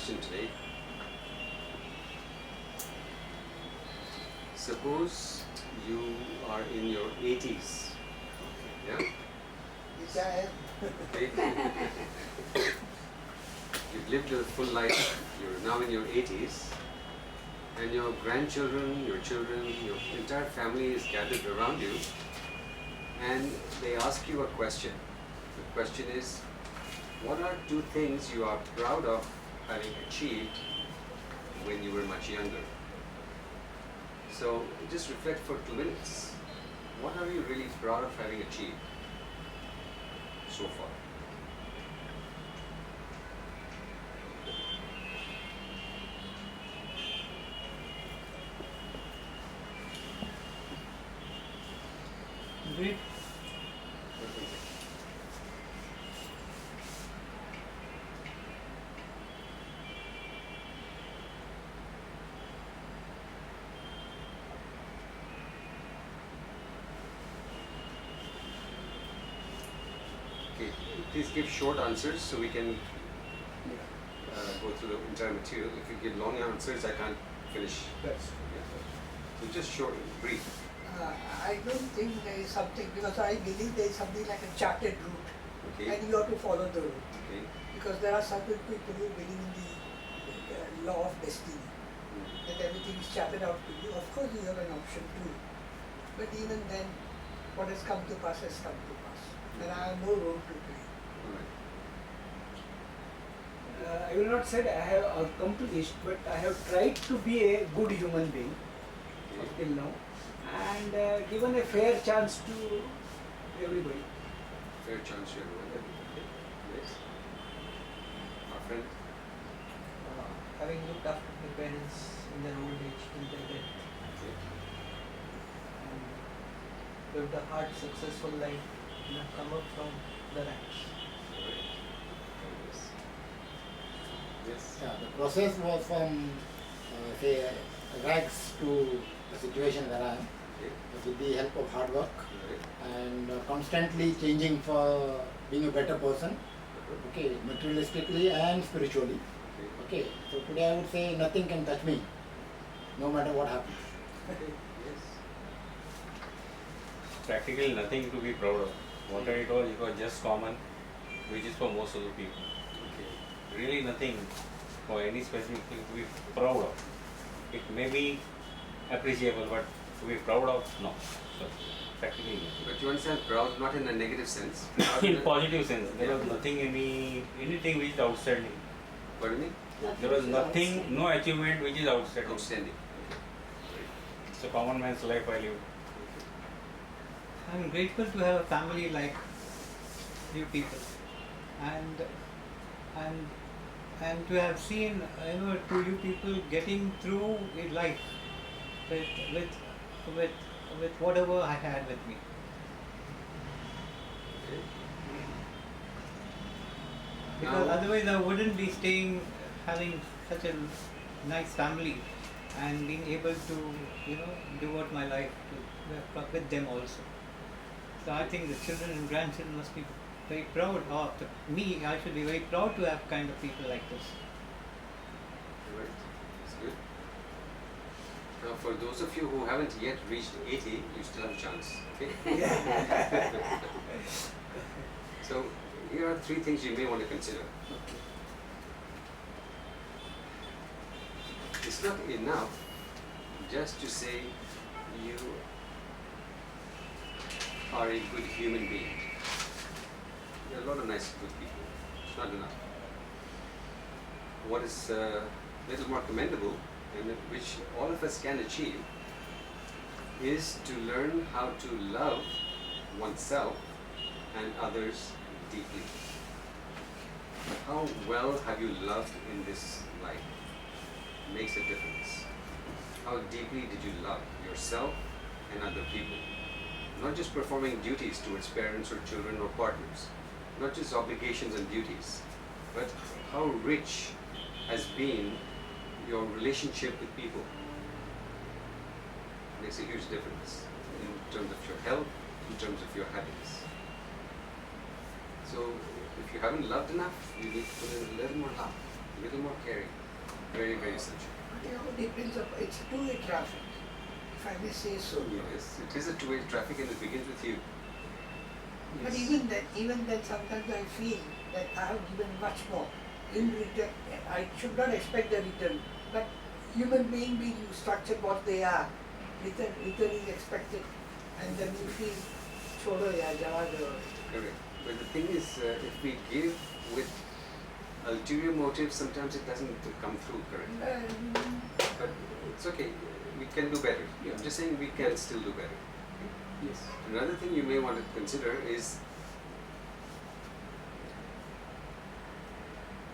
question today. Suppose you are in your 80s. Yeah? Which I am. Okay. You've lived a full life, you're now in your 80s, and your grandchildren, your children, your entire family is gathered around you, and they ask you a question. The question is, what are 2 things you are proud of having achieved when you were much younger? So just reflect for 2 minutes. What are you really proud of having achieved so far? Great. Okay, please give short answers so we can go through the entire material. If you give long answers, I can't finish. That's So just short, brief. I don't think there is something, because I believe there is something like a charted route, Okay. and you have to follow the route. Okay. Because there are certain people who believe in the law of destiny, that everything is charted out to you. Of course, you have an option too, but even then, what has come to pass has come to pass, and I have no role to play. All right. I will not say I have accomplished, but I have tried to be a good human being up till now, and given a fair chance to everybody. Fair chance to everyone. Next. Our friend. Having looked after my parents in their old age till their death, Okay. and lived a hard, successful life, and have come up from the ranks. All right. Yes. Yes. Yeah, the process was from, say, rags to the situation that I am, Okay. with the help of hard work All right. and constantly changing for being a better person, okay, materialistically and spiritually. Okay. Okay, so today I would say nothing can touch me, no matter what happens. Okay. Yes. Practically nothing to be proud of. Whatever it was just common, which is for most of the people. Okay. Really nothing for any specific thing to be proud of. It may be appreciable, but to be proud of, no. So, practically nothing. But you understand proud not in a negative sense. Proud In a- positive sense, there was Yeah. nothing, anything which is outstanding. Pardon me? There was nothing, no achievement which is outstanding. Outstanding. It's a common man's life I lived. I'm grateful to have a family like you people, and to have seen to you people getting through in life with whatever I had with me. Okay. Because Now- otherwise I wouldn't be having such a nice family and being able to devote my life to with them also. So I think the children and grandchildren must be very proud of me. I should be very proud to have kind of people like this. Right. That's good. Now, for those of you who haven't yet reached 80, you still have a chance. Okay. So, here are 3 things you may want to consider. It's not enough just to say you are a good human being. There are a lot of nice, good people. It's not enough. What is a little more commendable, and which all of us can achieve, is to learn how to love oneself and others deeply. How well have you loved in this life? Makes a difference. How deeply did you love yourself and other people? Not just performing duties towards parents or children or partners, not just obligations and duties, but how rich has been your relationship with people. Makes a huge difference in terms of your health, in terms of your happiness. So if you haven't loved enough, you need to put in a little more love, a little more caring. Very, very essential. But it depends upon, it's a two-way traffic, if I may say so. Yes, it is a two-way traffic and it begins with you. But Yes. even then sometimes I feel that I have given much more. In return, I should not expect the return. But human being structured what they are, return is expected. And then you feel, chodo ya, jawa do. Correct. But the thing is, if we give with ulterior motives, sometimes it doesn't come through correct. But it's okay. We can do better. I'm just saying we can still do better. Yes. Another thing you may want to consider is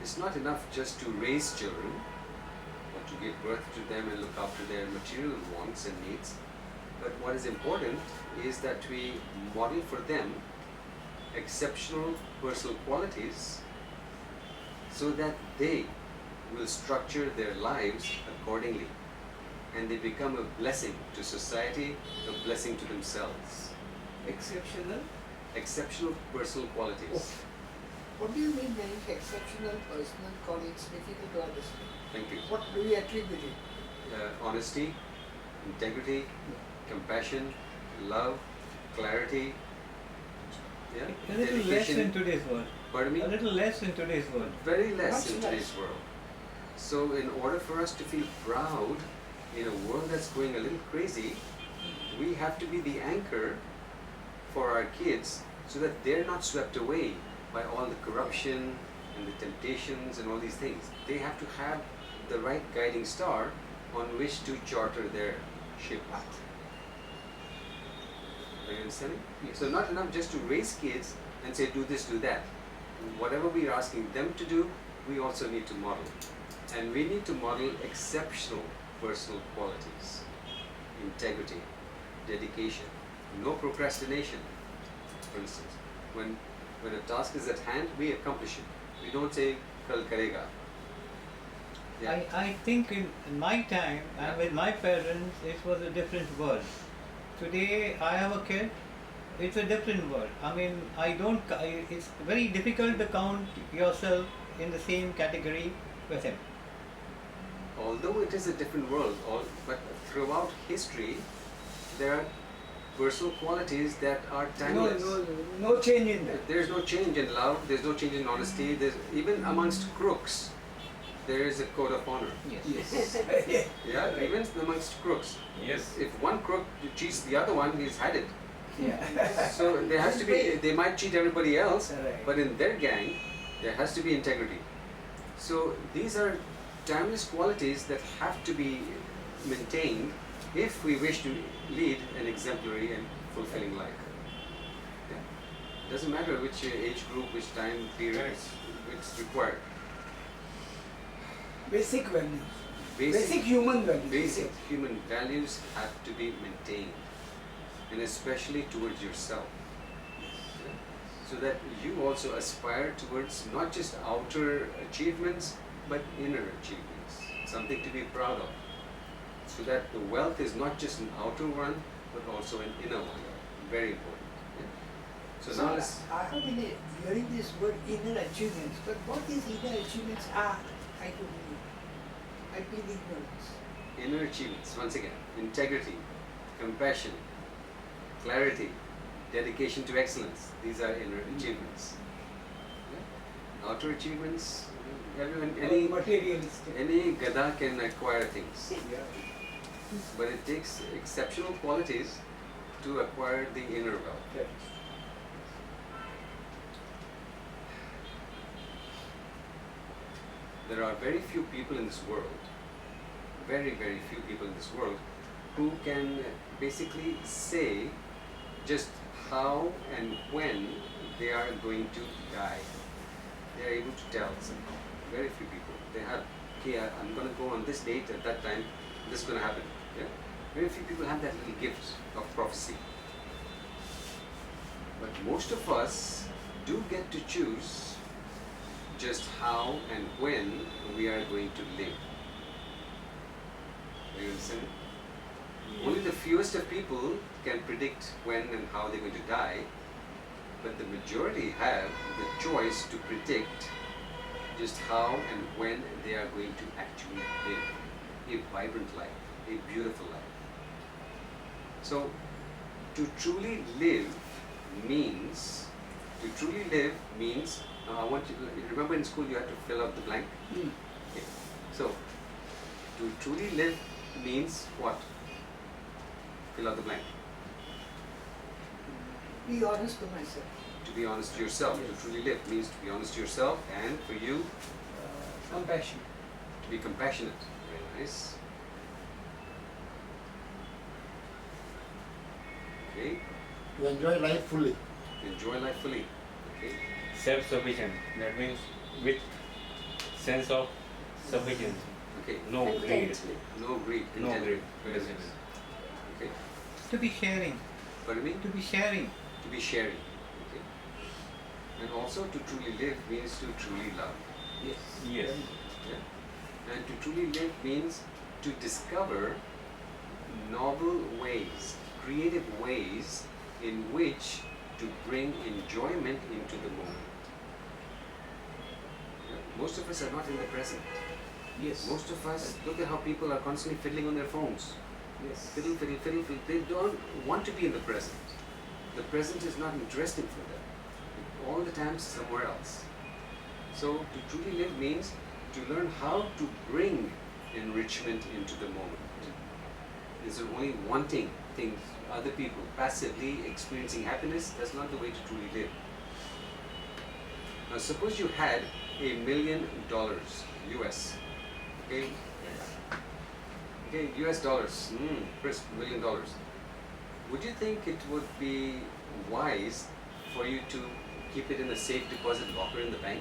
it's not enough just to raise children or to give birth to them and look after their material wants and needs. But what is important is that we model for them exceptional personal qualities so that they will structure their lives accordingly and they become a blessing to society, a blessing to themselves. Exceptional. Exceptional personal qualities. What do you mean by exceptional personal quality? It's difficult to understand. Thank you. What do you attribute it? Honesty, integrity, compassion, love, clarity. Yeah? A little less dedication. in today's world. Pardon me? A little less in today's world. Very less Much in less. today's world. So in order for us to feel proud in a world that's going a little crazy, we have to be the anchor for our kids so that they're not swept away by all the corruption and the temptations and all these things. They have to have the right guiding star on which to charter their ship. Are you understanding? So not enough just to raise kids and say do this, do that. Whatever we are asking them to do, we also need to model. And we need to model exceptional personal qualities. Integrity, dedication, no procrastination. For instance, when a task is at hand, we accomplish it. We don't say kal karega. Yeah. I think in my time and with my parents, it was a different world. Today, I have a kid. It's a different world. I mean, it's very difficult to count yourself in the same category with him. Although it is a different world, but throughout history, there are personal qualities that are timeless. No change in that. There's no change in love, there's no change in honesty, there's, even amongst crooks, there is a code of honor. Yes. Yeah, even amongst crooks. Yes. If one crook cheats the other one, he's had it. Yeah. So there has to be, they might cheat everybody else, Right. but in their gang, there has to be integrity. So these are timeless qualities that have to be maintained if we wish to lead an exemplary and fulfilling life. Yeah. Doesn't matter which age group, which time period it's required. Basic values. Basic human values. Basic human values have to be maintained, and especially towards yourself. Yeah. So that you also aspire towards not just outer achievements, but inner achievements, something to be proud of. So that the wealth is not just an outer one, but also an inner one. Very important. Yeah. So now let's. I have been hearing this word inner achievements, but what these inner achievements are, I don't know. I feel ignorance. Inner achievements, once again, integrity, compassion, clarity, dedication to excellence. These are inner achievements. Yeah. Outer achievements, everyone, Materialistic. any gada can acquire things, Yeah. but it takes exceptional qualities to acquire the inner wealth. Right. There are very few people in this world, very, very few people in this world who can basically say just how and when they are going to die. They are able to tell somehow. Very few people. They have, okay, I'm going to go on this date at that time, this is going to happen. Yeah? Very few people have that little gift of prophecy. But most of us do get to choose just how and when we are going to live. Are you understanding? Only the fewest of people can predict when and how they're going to die, but the majority have the choice to predict just how and when they are going to actually live a vibrant life, a beautiful life. So, to truly live means, now I want you to remember in school you had to fill out the blank. Okay. So, to truly live means what? Fill out the blank. Be honest to myself. To be honest to yourself. Yes. To truly live means to be honest to yourself, and for you, Compassion. to be compassionate. Very nice. Okay. To enjoy life fully. Enjoy life fully. Okay. Self-sufficient. That means with sense of sufficiency. Okay. No greed. Contentment. No greed. No Contentment. greed. Very nice. Okay. To be sharing. Pardon me? To be sharing. To be sharing. Okay. And also to truly live means to truly love. Yes. Yes. Yeah? And to truly live means to discover novel ways, creative ways in which to bring enjoyment into the moment. Yeah? Most of us are not in the present. Yes. Most of us, look at how people are constantly fiddling on their phones. Yes. Fiddle, fiddle, fiddle, fiddle. They don't want to be in the present. The present is not interesting for them. All the time somewhere else. So to truly live means to learn how to bring enrichment into the moment. Instead of only wanting things, other people, passively experiencing happiness, that's not the way to truly live. Now suppose you had $1 million US. Okay? Okay, US dollars. First $1 million. Would you think it would be wise for you to keep it in a safe deposit locker in the bank?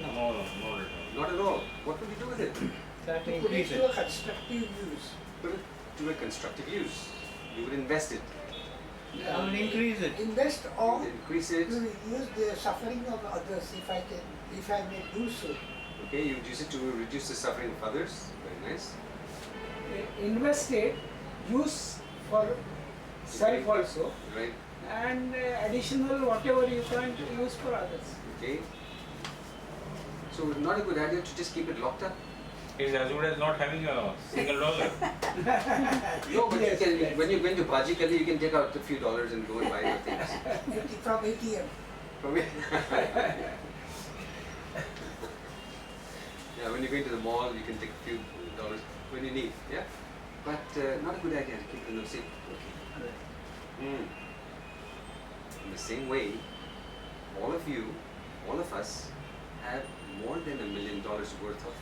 No, no, not at all. Not at all. What would you do with it? That To put it increase to a it. constructive use. Put it to a constructive use. You would invest it. I will increase it. Invest You or would increase it. to reduce the suffering of others if I may do so. Okay, you would use it to reduce the suffering of others. Very nice. Invest it, use for self also, Right? and additional whatever you can use for others. Okay. So not a good idea to just keep it locked up. It's as good as not having a single dollar. No, but Yes, you can, yes. when you go into Bajikali, you can take out a few dollars and go and buy your things. From ATM. From it. Yeah, when you go into the mall, you can take a few dollars when you need. Yeah, but not a good idea to keep it in the safe. Okay. In the same way, all of you, all of us, have more than $1 million worth of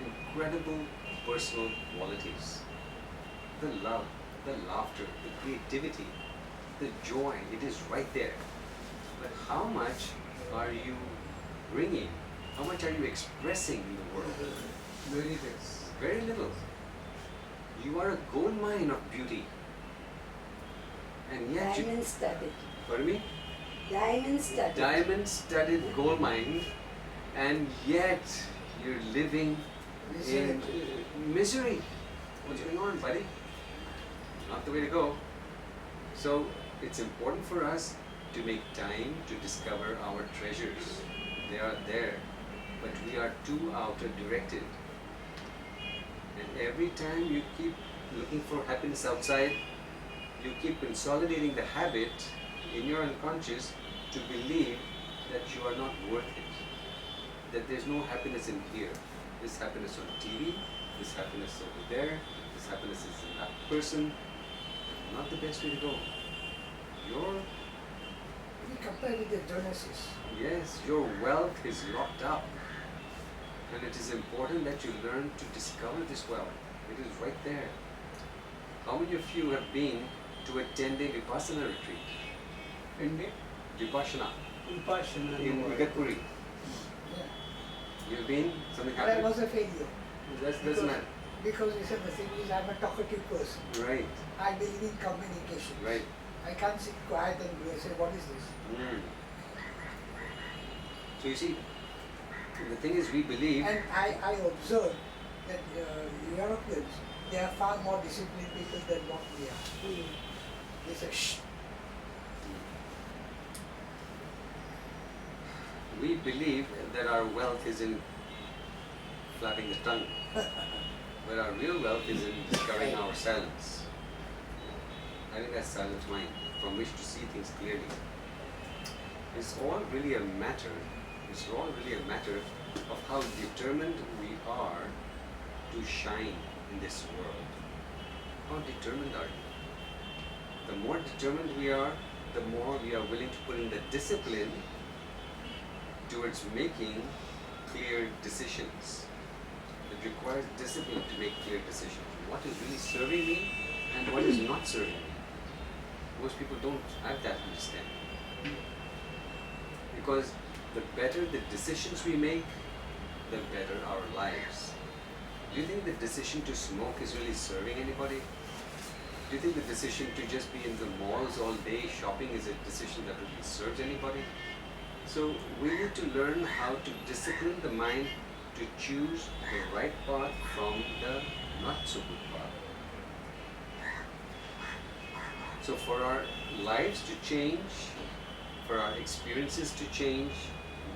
incredible personal qualities. The love, the laughter, the creativity, the joy, it is right there. But how much are you bringing? How much are you expressing in the world? Very less. Very little. You are a gold mine of beauty. And yet Diamond studded. pardon me? Diamond studded. Diamond-studded gold mine, and yet you're living in misery. What's going on, buddy? Not the way to go. So it's important for us to make time to discover our treasures. They are there, but we are too outer directed. And every time you keep looking for happiness outside, you keep consolidating the habit in your unconscious to believe that you are not worth it, that there's no happiness in here. This happiness on TV, this happiness over there, this happiness is in that person. Not the best way to go. We compare with the Jonases. Yes, your wealth is locked up. And it is important that you learn to discover this wealth. It is right there. How many of you have been to a 10-day Vipassana retreat? Vipassana Vipassana. in Igatpuri. Yeah. You've been? Something But I happened? was a failure. That's mad. Because you said the thing is I'm a talkative person. Right, I believe in communication. right. I can't sit quiet and say, what is this? So you see, the thing is we believe, And I observe that Europeans, they are far more disciplined people than what we are. They say, shh. we believe that our wealth is in flapping the tongue, but our real wealth is in discovering our silence, having that silent mind from which to see things clearly. It's all really a matter of how determined we are to shine in this world. How determined are you? The more determined we are, the more we are willing to put in the discipline towards making clear decisions. It requires discipline to make clear decisions. What is really serving me and what is not serving me. Most people don't have that understanding. Because the better the decisions we make, the better our lives. Do you think the decision to smoke is really serving anybody? Do you think the decision to just be in the malls all day shopping is a decision that really serves anybody? So we need to learn how to discipline the mind to choose the right path from the not so good path. So for our lives to change, for our experiences to change,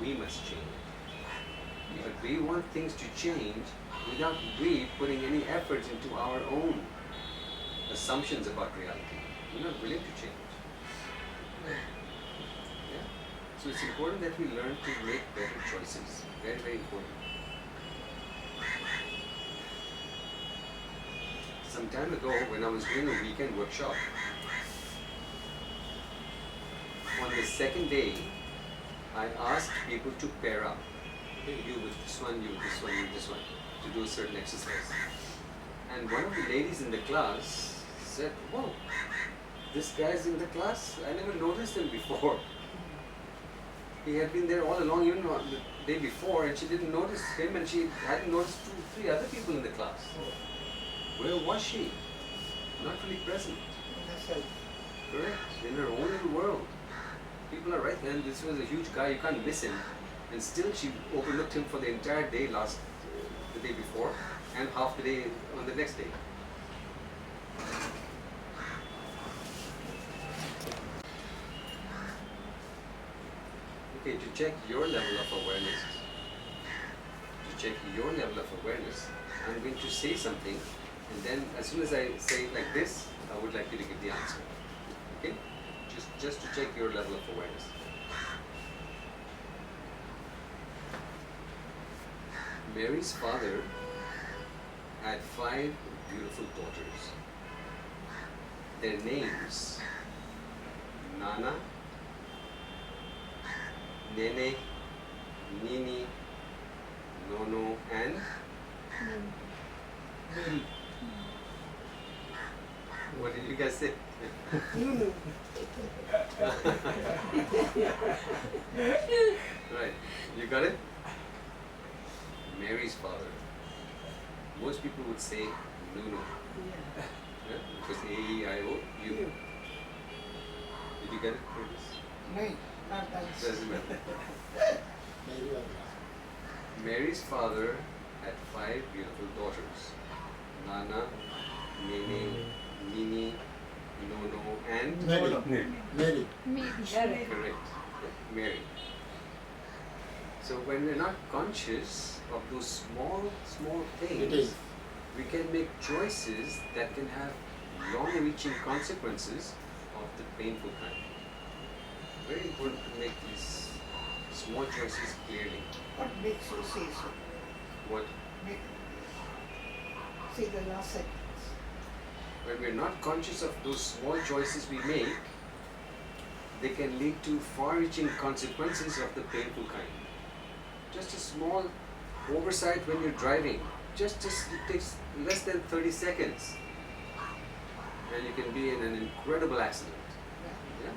we must change. But we want things to change without we putting any efforts into our own assumptions about reality. We're not willing to change. Yeah? So it's important that we learn to make better choices. Very, very important. Some time ago, when I was doing a weekend workshop, on the second day, I asked people to pair up. Okay, you with this one, you with this one, you with this one, to do a certain exercise. And one of the ladies in the class said, "Whoa, this guy's in the class? I never noticed him before." He had been there all along, even on the day before, and she didn't notice him, and she hadn't noticed 2, 3 other people in the class. Where was she? Not really present. Correct. In her own little world. People are right, and this was a huge guy, you can't miss him. And still she overlooked him for the entire day the day before, and half the day on the next day. Okay, to check your level of awareness, I'm going to say something, and then as soon as I say it like this, I would like you to give the answer. Okay? Just to check your level of awareness. Mary's father had 5 beautiful daughters. Their names: Nana, Nene, Nini, Nono, and Mary. what did you guys say? Right, you got it? Mary's father. Most people would say Nunu. Yeah? Because A-E-I-O, you. Did you get it? No, not that. Doesn't matter. Mary's father had 5 beautiful daughters: Nana, Nene, Nini, Nono, and Mary. correct, Mary. So when we're not conscious of those small It things, is. we can make choices that can have long-reaching consequences of the painful kind. Very important to make these small choices clearly. What makes you say so? What Say the last sentence. when we're not conscious of those small choices we make, they can lead to far-reaching consequences of the painful kind. Just a small oversight when you're driving, it takes less than 30 seconds, and you can be in an incredible accident. Yeah?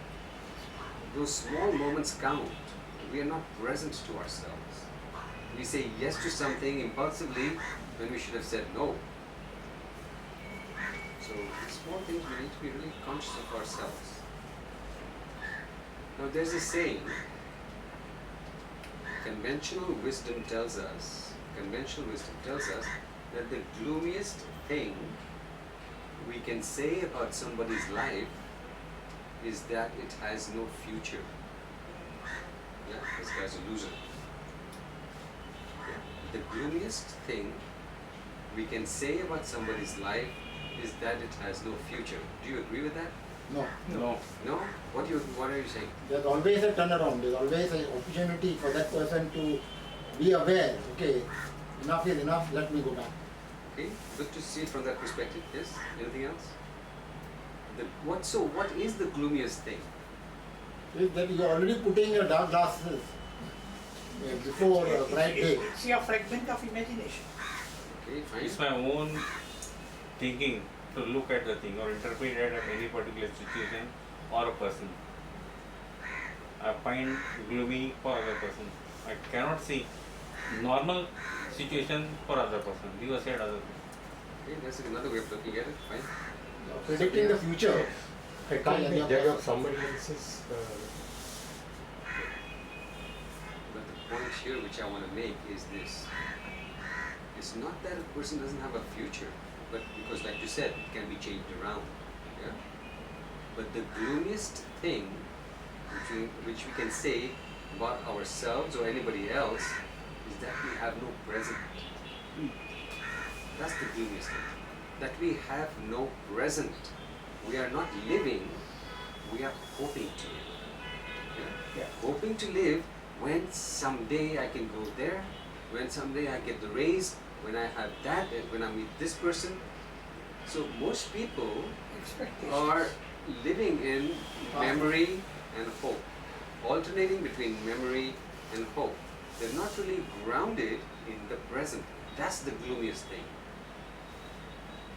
Those small moments count. We are not present to ourselves. We say yes to something impulsively when we should have said no. So these small things, we need to be really conscious of ourselves. Now there's a saying, conventional wisdom tells us that the gloomiest thing we can say about somebody's life is that it has no future. Yeah, this guy's a loser. Yeah. The gloomiest thing we can say about somebody's life is that it has no future. Do you agree with that? No. No. No? What are you saying? There's always a turnaround. There's always an opportunity for that person to be aware. Okay, enough is enough. Let me go back. Okay, good to see it from that perspective. Yes. Anything else? What is the gloomiest thing? Is that you're already putting your dark glasses before a bright day. It's your fragment of imagination. Okay, fine. It's my own thinking to look at the thing or interpret it at any particular situation or a person. I find gloomy for other person. I cannot see normal situation for other person. You said other thing. Okay, that's another way of looking at it. Fine. You're predicting the future. I can't be judge of somebody else's. But the point here which I want to make is this. It's not that a person doesn't have a future, but because like you said, it can be changed around. Yeah? But the gloomiest thing which we can say about ourselves or anybody else is that we have no present. That's the gloomiest thing. That we have no present. We are not living, we are hoping to live. Yeah? Hoping to live when someday I can go there, when someday I get the raise, when I have that, and when I meet this person. So most people Expectation. are living in memory and hope, alternating between memory and hope. They're not really grounded in the present. That's the gloomiest thing.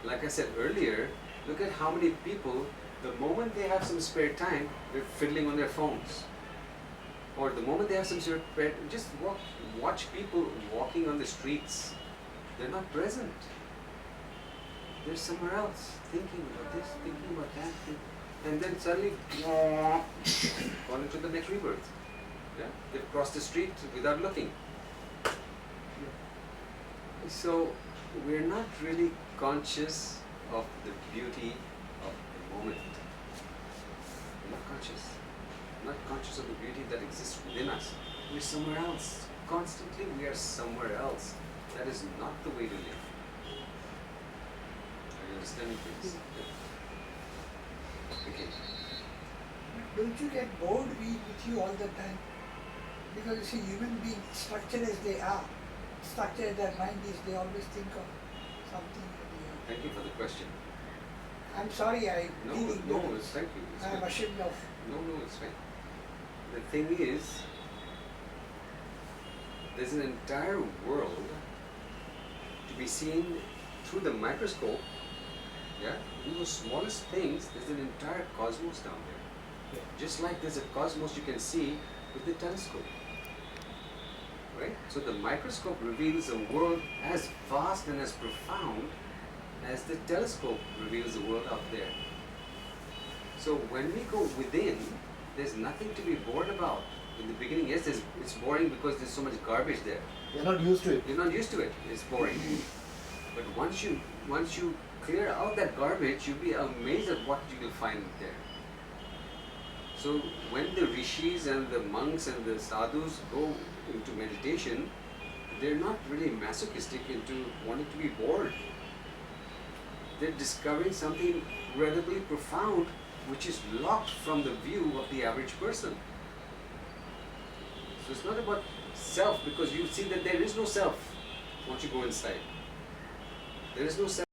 Like I said earlier, look at how many people, the moment they have some spare time, they're fiddling on their phones. Or the moment they have some spare time, just watch people walking on the streets. They're not present. They're somewhere else, thinking about this, thinking about that, and then suddenly, gone into the next rebirth. Yeah? They've crossed the street without looking. So we're not really conscious of the beauty of the moment. We're not conscious. Not conscious of the beauty that exists within us. We're somewhere else. Constantly we are somewhere else. That is not the way to live. Are you understanding things? Okay. Don't you get bored being with you all the time? Because you see, human beings, structured as they are, structured as their mind is, they always think of something. Thank you for the question. I'm sorry, I No, did no, ignorance. thank you. It's I'm good. ashamed of. No, it's fine. The thing is, there's an entire world to be seen through the microscope. Yeah, in those smallest things, there's an entire cosmos down there. Just like there's a cosmos you can see with the telescope. Right? So the microscope reveals a world as vast and as profound as the telescope reveals the world out there. So when we go within, there's nothing to be bored about. In the beginning, yes, it's boring because there's so much garbage there. You're not used to it. You're not used to it. It's boring. But once you clear out that garbage, you'll be amazed at what you will find there. So when the rishis and the monks and the sadhus go into meditation, they're not really masochistic into wanting to be bored. They're discovering something incredibly profound which is locked from the view of the average person. So it's not about self, because you see that there is no self once you go inside. There is no self.